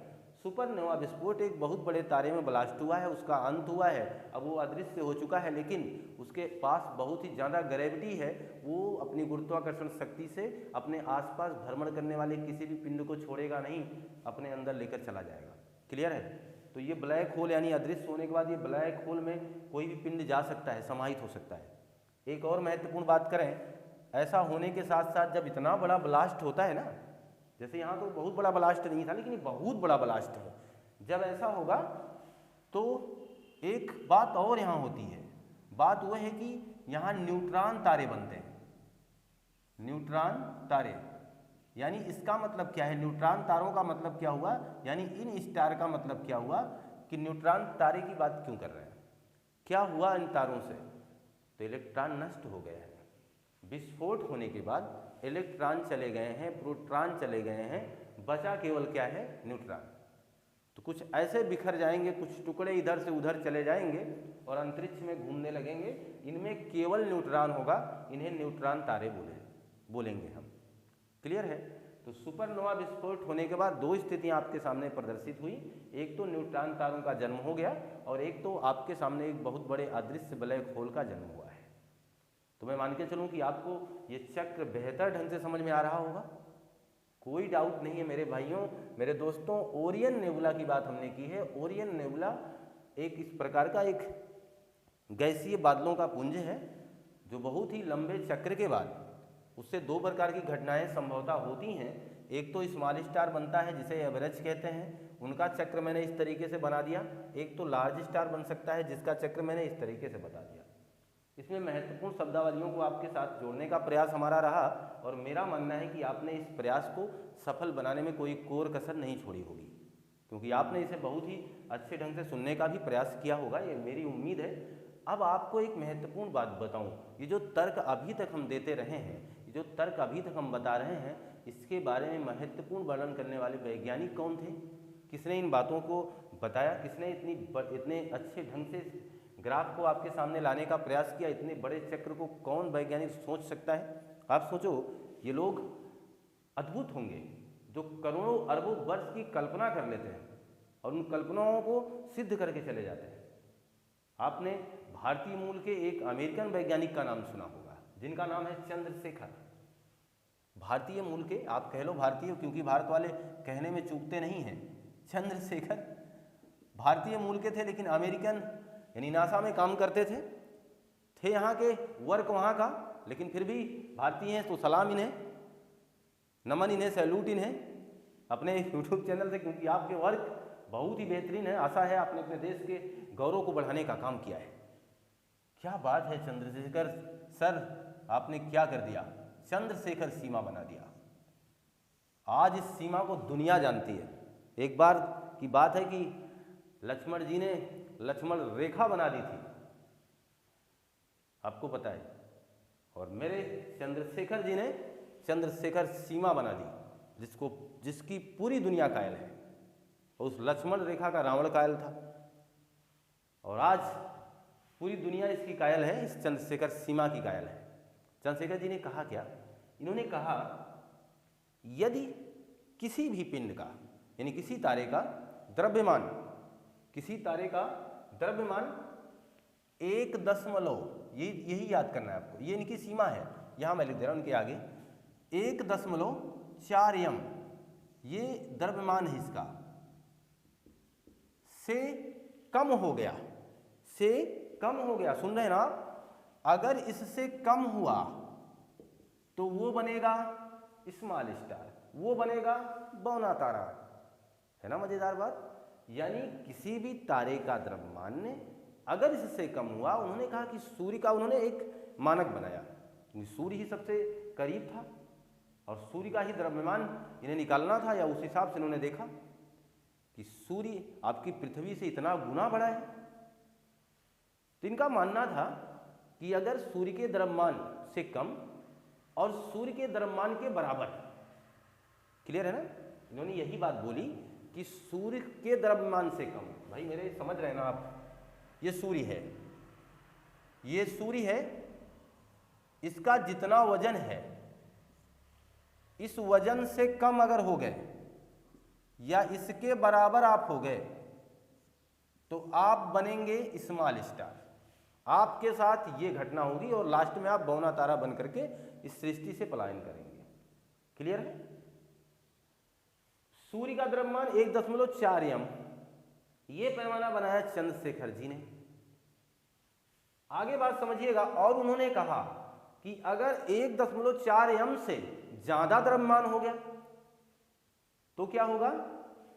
सुपरनोवा विस्फोट एक बहुत बड़े तारे में ब्लास्ट हुआ है, उसका अंत हुआ है, अब वो अदृश्य हो चुका है, लेकिन उसके पास बहुत ही ज़्यादा ग्रेविटी है। वो अपनी गुरुत्वाकर्षण शक्ति से अपने आसपास भ्रमण करने वाले किसी भी पिंड को छोड़ेगा नहीं, अपने अंदर लेकर चला जाएगा। क्लियर है? तो ये ब्लैक होल यानी अदृश्य होने के बाद ये ब्लैक होल में कोई भी पिंड जा सकता है, समाहित हो सकता है। एक और महत्वपूर्ण बात करें, ऐसा होने के साथ साथ जब इतना बड़ा ब्लास्ट होता है ना, जैसे यहाँ तो बहुत बड़ा ब्लास्ट नहीं था लेकिन ये बहुत बड़ा ब्लास्ट है, जब ऐसा होगा तो एक बात और यहाँ होती है। बात वह है कि यहाँ न्यूट्रॉन तारे बनते हैं। न्यूट्रॉन तारे यानी इसका मतलब क्या है? न्यूट्रॉन तारों का मतलब क्या हुआ? यानी इन स्टार का मतलब क्या हुआ कि न्यूट्रॉन तारे की बात क्यों कर रहे हैं? क्या हुआ इन तारों से? तो इलेक्ट्रॉन नष्ट हो गए हैं। विस्फोट होने के बाद इलेक्ट्रॉन चले गए हैं, प्रोटॉन चले गए हैं, बचा केवल क्या है? न्यूट्रॉन। तो कुछ ऐसे बिखर जाएंगे, कुछ टुकड़े इधर से उधर चले जाएंगे और अंतरिक्ष में घूमने लगेंगे। इनमें केवल न्यूट्रॉन होगा, इन्हें न्यूट्रॉन तारे बोलेंगे हम। क्लियर है? तो सुपरनोवा विस्फोट होने के बाद दो स्थितियां आपके सामने प्रदर्शित हुई। एक तो न्यूट्रॉन तारों का जन्म हो गया और एक तो आपके सामने एक बहुत बड़े अदृश्य ब्लैक होल का जन्म हुआ है। तो मैं मान के चलूं कि आपको ये चक्र बेहतर ढंग से समझ में आ रहा होगा, कोई डाउट नहीं है मेरे भाइयों, मेरे दोस्तों। ओरियन नेबुला की बात हमने की है। ओरियन नेबुला एक इस प्रकार का एक गैसीय बादलों का पुंज है जो बहुत ही लंबे चक्र के बाद उससे दो प्रकार की घटनाएं संभवतः होती हैं। एक तो स्मॉल स्टार बनता है जिसे एवरेज कहते हैं, उनका चक्र मैंने इस तरीके से बना दिया। एक तो लार्ज स्टार बन सकता है जिसका चक्र मैंने इस तरीके से बता दिया। इसमें महत्वपूर्ण शब्दावलियों को आपके साथ जोड़ने का प्रयास हमारा रहा और मेरा मानना है कि आपने इस प्रयास को सफल बनाने में कोई कोर कसर नहीं छोड़ी होगी, क्योंकि आपने इसे बहुत ही अच्छे ढंग से सुनने का भी प्रयास किया होगा, ये मेरी उम्मीद है। अब आपको एक महत्वपूर्ण बात बताऊं, ये जो तर्क अभी तक हम देते रहे हैं, ये जो तर्क अभी तक हम बता रहे हैं, इसके बारे में महत्वपूर्ण वर्णन करने वाले वैज्ञानिक कौन थे? किसने इन बातों को बताया? किसने इतने अच्छे ढंग से ग्राफ को आपके सामने लाने का प्रयास किया? इतने बड़े चक्र को कौन वैज्ञानिक सोच सकता है? आप सोचो, ये लोग अद्भुत होंगे जो करोड़ों अरबों वर्ष की कल्पना कर लेते हैं और उन कल्पनाओं को सिद्ध करके चले जाते हैं। आपने भारतीय मूल के एक अमेरिकन वैज्ञानिक का नाम सुना होगा जिनका नाम है चंद्रशेखर। भारतीय मूल के, आप कह लो भारतीय, क्योंकि भारत वाले कहने में चूकते नहीं हैं। चंद्रशेखर भारतीय मूल के थे लेकिन अमेरिकन यानी नासा में काम करते थे यहाँ के, वर्क वहाँ का, लेकिन फिर भी भारतीय हैं तो सलाम इन्हें, नमन इन्हें, सैल्यूट इन्हें अपने यूट्यूब चैनल से, क्योंकि आपके वर्क बहुत ही बेहतरीन है। आशा है आपने अपने देश के गौरव को बढ़ाने का काम किया है। क्या बात है चंद्रशेखर सर, आपने क्या कर दिया? चंद्रशेखर सीमा बना दिया। आज इस सीमा को दुनिया जानती है। एक बार की बात है कि लक्ष्मण जी ने लक्ष्मण रेखा बना दी थी, आपको पता है, और मेरे चंद्रशेखर जी ने चंद्रशेखर सीमा बना दी, जिसकी पूरी दुनिया कायल है। उस लक्ष्मण रेखा का रावण कायल था और आज पूरी दुनिया इसकी कायल है, इस चंद्रशेखर सीमा की कायल है। चंद्रशेखर जी ने कहा क्या? इन्होंने कहा यदि किसी भी पिंड का यानी किसी तारे का द्रव्यमान 1 यही याद करना है आपको, ये इनकी सीमा है। यहाँ मैं लिख दे रहा हूँ उनके आगे 1.4 m, ये द्रव्यमान है इसका, से कम हो गया, सुन रहे हैं ना आप? अगर इससे कम हुआ तो वो बनेगा स्मॉल स्टार, वो बनेगा बौना तारा। है ना मजेदार बात? यानी किसी भी तारे का द्रव्यमान ने अगर इससे कम हुआ, उन्होंने कहा कि सूर्य का उन्होंने एक मानक बनाया, सूर्य ही सबसे करीब था और सूर्य का ही द्रव्यमान इन्हें निकालना था, या उस हिसाब से उन्होंने देखा कि सूर्य आपकी पृथ्वी से इतना गुना बड़ा है। तो इनका मानना था कि अगर सूर्य के द्रव्यमान से कम और सूर्य के द्रव्यमान के बराबर, क्लियर है ना, इन्होंने यही बात बोली कि सूर्य के द्रव्यमान से कम, भाई मेरे समझ रहे हैं ना आप, ये सूर्य है, ये सूर्य है, इसका जितना वजन है इस वजन से कम अगर हो गए या इसके बराबर आप हो गए तो आप बनेंगे स्मॉल स्टार, आपके साथ ये घटना होगी और लास्ट में आप बौना तारा बन करके इस सृष्टि से पलायन करेंगे। क्लियर है? सूर्य का द्रव्यमान 1.4 m, ये पैमाना बनाया चंद्रशेखर जी ने। आगे बात समझिएगा, और उन्होंने कहा कि अगर 1.4 m से ज्यादा द्रव्यमान हो गया तो क्या होगा,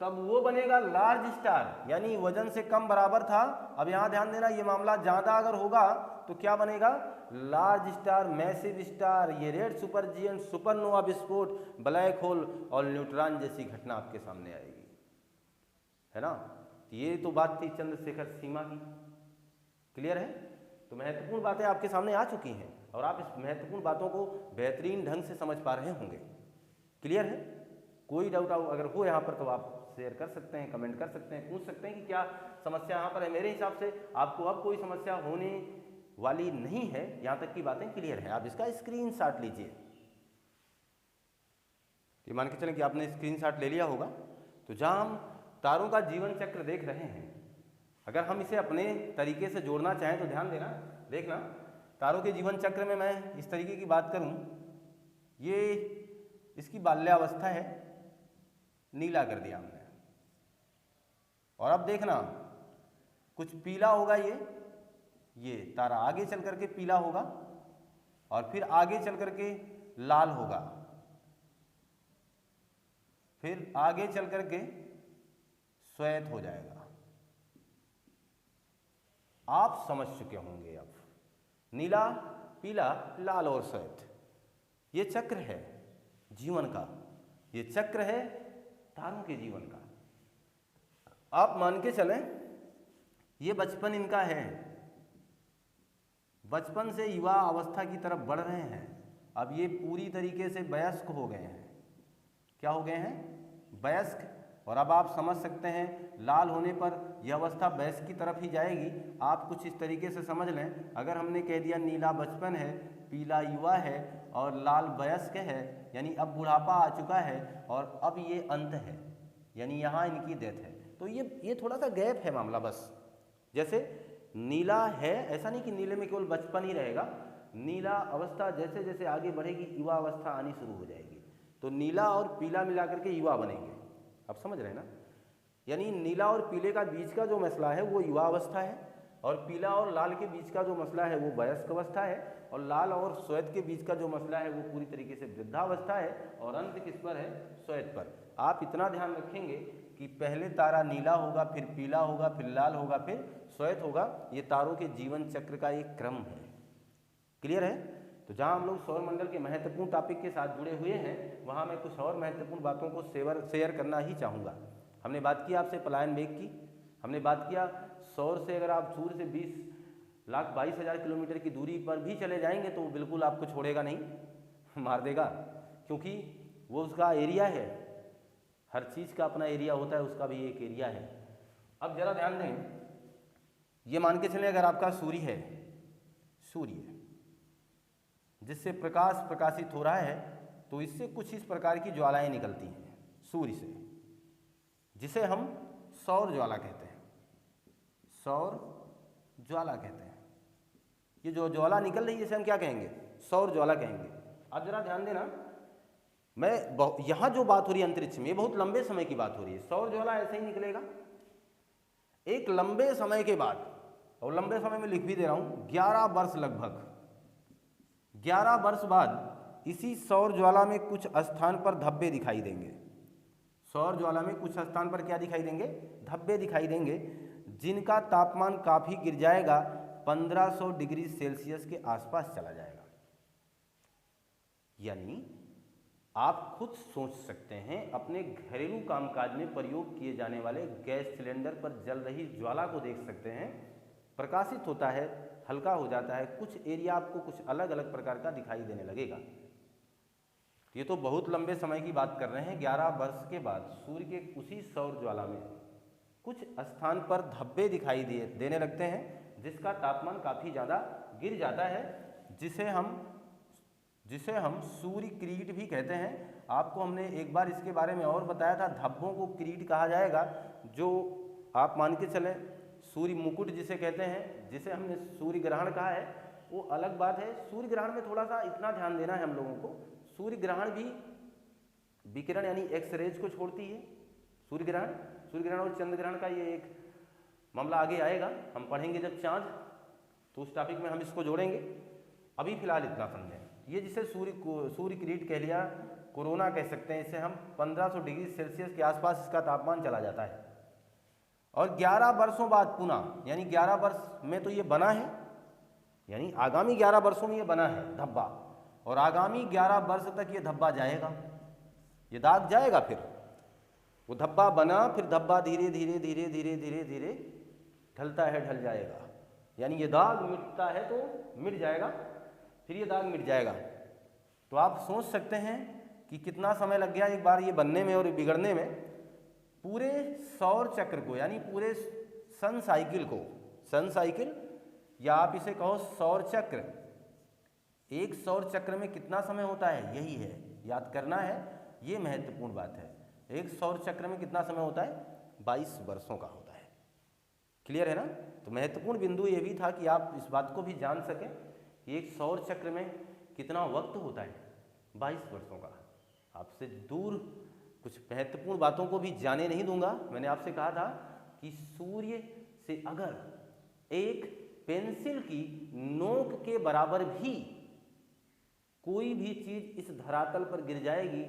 तब वो बनेगा लार्ज स्टार, यानी वजन से कम बराबर था। अब यहां ध्यान देना, ये मामला ज्यादा अगर होगा तो क्या बनेगा, लार्ज स्टार, मैसिव स्टार, ये रेड सुपर जिएंट, सुपरनोवा विस्फोट, ब्लैक होल और न्यूट्रॉन जैसी घटना आपके सामने आएगी, है ना। ये तो बात थी चंद्रशेखर सीमा की। क्लियर है? तो महत्वपूर्ण बातें आपके सामने आ चुकी हैं और आप इस महत्वपूर्ण बातों को बेहतरीन ढंग से समझ पा रहे होंगे। क्लियर है? कोई डाउट अगर हो यहाँ पर तो आप शेयर कर सकते हैं, कमेंट कर सकते हैं, पूछ सकते हैं कि क्या समस्या यहाँ पर है। मेरे हिसाब से आपको अब कोई समस्या होने वाली नहीं है, यहाँ तक की बातें क्लियर है। आप इसका स्क्रीनशॉट लीजिए। ये मान के चलें कि आपने स्क्रीनशॉट ले लिया होगा। तो जहाँ हम तारों का जीवन चक्र देख रहे हैं, अगर हम इसे अपने तरीके से जोड़ना चाहें तो ध्यान देना, देखना, तारों के जीवन चक्र में मैं इस तरीके की बात करूं, ये इसकी बाल्यावस्था है, नीला कर दिया हमने। और अब देखना, कुछ पीला होगा, ये तारा आगे चल करके पीला होगा और फिर आगे चल करके लाल होगा, फिर आगे चल करके श्वेत हो जाएगा। आप समझ चुके होंगे अब, नीला, पीला, लाल और श्वेत, ये चक्र है जीवन का, ये चक्र है तारों के जीवन का। आप मान के चलें ये बचपन इनका है, बचपन से युवा अवस्था की तरफ बढ़ रहे हैं। अब ये पूरी तरीके से वयस्क हो गए हैं। क्या हो गए हैं? वयस्क। और अब आप समझ सकते हैं, लाल होने पर यह अवस्था वयस्क की तरफ ही जाएगी। आप कुछ इस तरीके से समझ लें, अगर हमने कह दिया नीला बचपन है, पीला युवा है और लाल वयस्क है, यानी अब बुढ़ापा आ चुका है और अब ये अंत है, यानी यहाँ इनकी डेथ है। तो ये थोड़ा सा गैप है मामला बस। जैसे नीला है, ऐसा नहीं कि नीले में केवल बचपन ही रहेगा, नीला अवस्था जैसे जैसे आगे बढ़ेगी युवा अवस्था आनी शुरू हो जाएगी। तो नीला और पीला मिला करके युवा बनेंगे। आप समझ रहे हैं ना? यानी नीला और पीले का बीच का जो मसला है वो युवा अवस्था है, और पीला और लाल के बीच का जो मसला है वो वयस्क अवस्था है, और लाल और श्वेत के बीच का जो मसला है वो पूरी तरीके से वृद्धावस्था है, और अंत किस पर है? श्वेत पर। आप इतना ध्यान रखेंगे कि पहले तारा नीला होगा, फिर पीला होगा, फिर लाल होगा, फिर श्वेत होगा। ये तारों के जीवन चक्र का एक क्रम है। क्लियर है? तो जहाँ हम लोग सौर मंडल के महत्वपूर्ण टॉपिक के साथ जुड़े हुए हैं, वहाँ मैं कुछ और महत्वपूर्ण बातों को शेयर करना ही चाहूँगा। हमने बात की आपसे पलायन वेग की, हमने बात किया सौर से अगर आप सूर्य से 20,22,000 किलोमीटर की दूरी पर भी चले जाएंगे तो बिल्कुल आपको छोड़ेगा नहीं, मार देगा, क्योंकि वो उसका एरिया है। हर चीज़ का अपना एरिया होता है, उसका भी एक एरिया है। अब जरा ध्यान दें, ये मान के चलें अगर आपका सूर्य है, सूर्य जिससे प्रकाश प्रकाशित हो रहा है, तो इससे कुछ इस प्रकार की ज्वालाएं निकलती हैं सूर्य से, जिसे हम सौर ज्वाला कहते हैं। सौर ज्वाला कहते हैं। ये जो ज्वाला निकल रही है इसे हम क्या कहेंगे? सौर ज्वाला कहेंगे। अब जरा ध्यान देना, यहाँ जो बात हो रही है अंतरिक्ष में, ये बहुत लंबे समय की बात हो रही है। सौर ज्वाला ऐसे ही निकलेगा एक लंबे समय के बाद, और लंबे समय में लिख भी दे रहा हूँ, 11 वर्ष लगभग 11 वर्ष बाद इसी सौर ज्वाला में कुछ स्थान पर धब्बे दिखाई देंगे। सौर ज्वाला में कुछ स्थान पर क्या दिखाई देंगे? धब्बे दिखाई देंगे, जिनका तापमान काफ़ी गिर जाएगा, 1500 डिग्री सेल्सियस के आसपास चला जाएगा। यानी आप खुद सोच सकते हैं, अपने घरेलू कामकाज में प्रयोग किए जाने वाले गैस सिलेंडर पर जल रही ज्वाला को देख सकते हैं। प्रकाशित होता है हल्का हो जाता है, कुछ एरिया आपको कुछ अलग अलग प्रकार का दिखाई देने लगेगा। ये तो बहुत लंबे समय की बात कर रहे हैं। 11 वर्ष के बाद सूर्य के उसी सौर ज्वाला में कुछ स्थान पर धब्बे दिखाई देने लगते हैं, जिसका तापमान काफ़ी ज़्यादा गिर जाता है, जिसे हम सूर्य किरीट भी कहते हैं। आपको हमने एक बार इसके बारे में और बताया था, धब्बों को किरीट कहा जाएगा। जो आप मान के चलें सूर्य मुकुट जिसे कहते हैं, जिसे हमने सूर्य ग्रहण कहा है, वो अलग बात है। सूर्य ग्रहण में थोड़ा सा इतना ध्यान देना है हम लोगों को, सूर्य ग्रहण भी विकिरण यानी एक्स रेज को छोड़ती है। सूर्य ग्रहण और चंद्र ग्रहण का ये एक मामला आगे आएगा, हम पढ़ेंगे जब चांद, तो उस टॉपिक में हम इसको जोड़ेंगे। अभी फिलहाल इतना समझें। ये जिसे सूर्य किरीट कह लिया, कोरोना कह सकते हैं इसे हम, 1500 डिग्री सेल्सियस के आसपास इसका तापमान चला जाता है। और 11 वर्षों बाद पुनः, यानी 11 वर्ष में तो ये बना है, यानी आगामी 11 वर्षों में ये बना है धब्बा, और आगामी 11 वर्ष तक ये धब्बा जाएगा, ये दाग जाएगा। फिर वो धब्बा बना, फिर धब्बा धीरे धीरे धीरे धीरे धीरे धीरे ढलता है, ढल जाएगा। यानी ये दाग मिटता है तो मिट जाएगा, फिर ये दाग मिट जाएगा। तो आप सोच सकते हैं कि कितना समय लग गया एक बार ये बनने में और बिगड़ने में। पूरे सौर चक्र को, यानी पूरे सन साइकिल या आप इसे कहो सौर चक्र, एक सौर चक्र में कितना समय होता है, यही है, याद करना है, ये महत्वपूर्ण बात है। एक सौर चक्र में कितना समय होता है, 22 वर्षों का होता है। क्लियर है ना? तो महत्वपूर्ण बिंदु ये भी था कि आप इस बात को भी जान सकें कि एक सौर चक्र में कितना वक्त होता है, 22 वर्षों का। आपसे दूर कुछ महत्वपूर्ण बातों को भी जाने नहीं दूंगा। मैंने आपसे कहा था कि सूर्य से अगर एक पेंसिल की नोक के बराबर भी कोई भी चीज इस धरातल पर गिर जाएगी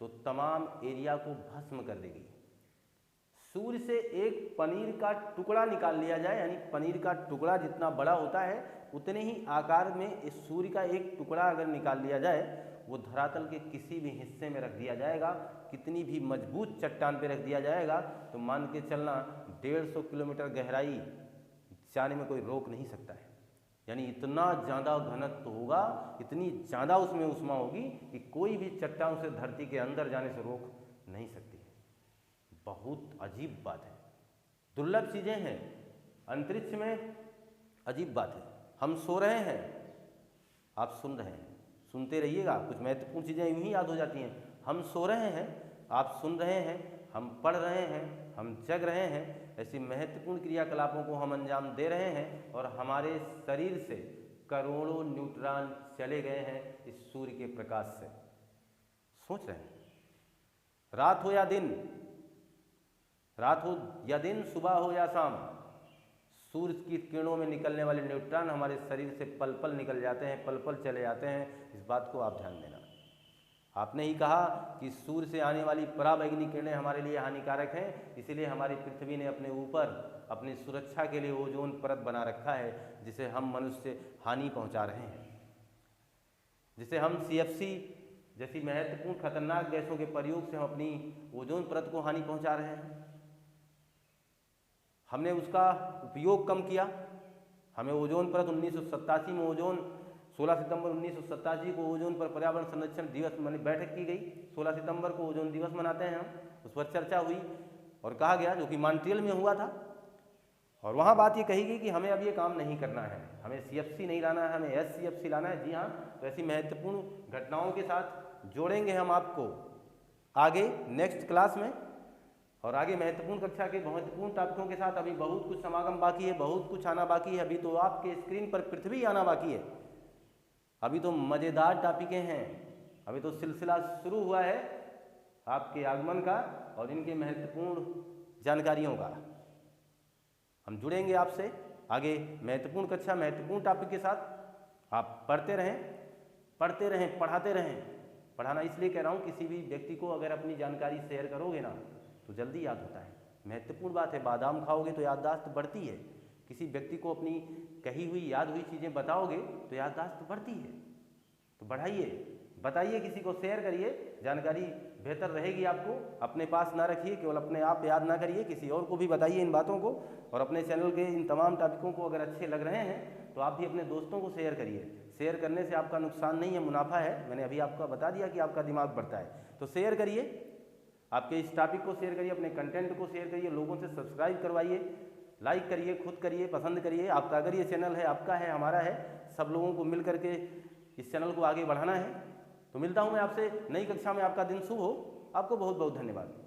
तो तमाम एरिया को भस्म कर देगी। सूर्य से एक पनीर का टुकड़ा निकाल लिया जाए, यानी पनीर का टुकड़ा जितना बड़ा होता है उतने ही आकार में इस सूर्य का एक टुकड़ा अगर निकाल लिया जाए, वो धरातल के किसी भी हिस्से में रख दिया जाएगा, कितनी भी मजबूत चट्टान पे रख दिया जाएगा, तो मान के चलना 150 किलोमीटर गहराई जाने में कोई रोक नहीं सकता है। यानी इतना ज़्यादा घनत्व होगा, इतनी ज़्यादा उसमें ऊष्मा होगी कि कोई भी चट्टान उसे धरती के अंदर जाने से रोक नहीं सकती है। बहुत अजीब बात है, दुर्लभ चीज़ें हैं अंतरिक्ष में, अजीब बात है। हम सो रहे हैं, आप सुन रहे हैं, सुनते रहिएगा, कुछ महत्वपूर्ण चीज़ें यूं ही याद हो जाती हैं। हम सो रहे हैं, आप सुन रहे हैं, हम पढ़ रहे हैं, हम जग रहे हैं, ऐसी महत्वपूर्ण क्रियाकलापों को हम अंजाम दे रहे हैं, और हमारे शरीर से करोड़ों न्यूट्रॉन चले गए हैं इस सूर्य के प्रकाश से। सोच रहे हैं, रात हो या दिन, सुबह हो या शाम, सूर्य की किरणों में निकलने वाले न्यूट्रॉन हमारे शरीर से पल पल निकल जाते हैं, पल पल चले जाते हैं। इस बात को आप ध्यान देना। आपने ही कहा कि सूर्य से आने वाली पराबैंगनी किरणें हमारे लिए हानिकारक हैं, इसीलिए हमारी पृथ्वी ने अपने ऊपर अपनी सुरक्षा के लिए ओजोन परत बना रखा है, जिसे हम मनुष्य हानि पहुंचा रहे हैं, जिसे हम CFC जैसी महत्वपूर्ण खतरनाक गैसों के प्रयोग से हम अपनी ओजोन परत को हानि पहुंचा रहे हैं। हमने उसका उपयोग कम किया। हमें ओजोन परत 1987 में 16 सितंबर 1987 को ओजोन पर पर्यावरण संरक्षण दिवस बैठक की गई। 16 सितंबर को ओजोन दिवस मनाते हैं हम, उस पर चर्चा हुई और कहा गया, जो कि मॉन्ट्रियल में हुआ था, और वहाँ बात ये कही गई कि हमें अब ये काम नहीं करना है, हमें CFC नहीं लाना है, हमें SCFC लाना है। जी हाँ, तो ऐसी महत्वपूर्ण घटनाओं के साथ जोड़ेंगे हम आपको आगे नेक्स्ट क्लास में, और आगे महत्वपूर्ण कक्षा के महत्वपूर्ण टॉपिकों के साथ। अभी बहुत कुछ समागम बाकी है, बहुत कुछ आना बाकी है। अभी तो आपके स्क्रीन पर पृथ्वी आना बाकी है, अभी तो मज़ेदार टॉपिकें हैं, अभी तो सिलसिला शुरू हुआ है आपके आगमन का और इनके महत्वपूर्ण जानकारियों का। हम जुड़ेंगे आपसे आगे महत्वपूर्ण कक्षा, महत्वपूर्ण टॉपिक के साथ। आप पढ़ते रहें, पढ़ाते रहें। पढ़ाना इसलिए कह रहा हूँ, किसी भी व्यक्ति को अगर अपनी जानकारी शेयर करोगे ना तो जल्दी याद होता है। महत्वपूर्ण बात है, बादाम खाओगे तो याददाश्त बढ़ती है। किसी व्यक्ति को अपनी कही हुई याद हुई चीज़ें बताओगे तो याददाश्त बढ़ती है। तो बढ़ाइए, बताइए, किसी को शेयर करिए, जानकारी बेहतर रहेगी। आपको अपने पास ना रखिए, केवल अपने आप याद ना करिए, किसी और को भी बताइए इन बातों को। और अपने चैनल के इन तमाम टॉपिकों को अगर अच्छे लग रहे हैं तो आप भी अपने दोस्तों को शेयर करिए। शेयर करने से आपका नुकसान नहीं है, मुनाफा है। मैंने अभी आपको बता दिया कि आपका दिमाग बढ़ता है। तो शेयर करिए, आपके इस टॉपिक को शेयर करिए, अपने कंटेंट को शेयर करिए, लोगों से सब्सक्राइब करवाइए, लाइक करिए, खुद करिए, पसंद करिए। आपका अगर ये चैनल है, आपका है, हमारा है, सब लोगों को मिल करके इस चैनल को आगे बढ़ाना है। तो मिलता हूँ मैं आपसे नई कक्षा में। आपका दिन शुभ हो। आपको बहुत बहुत धन्यवाद।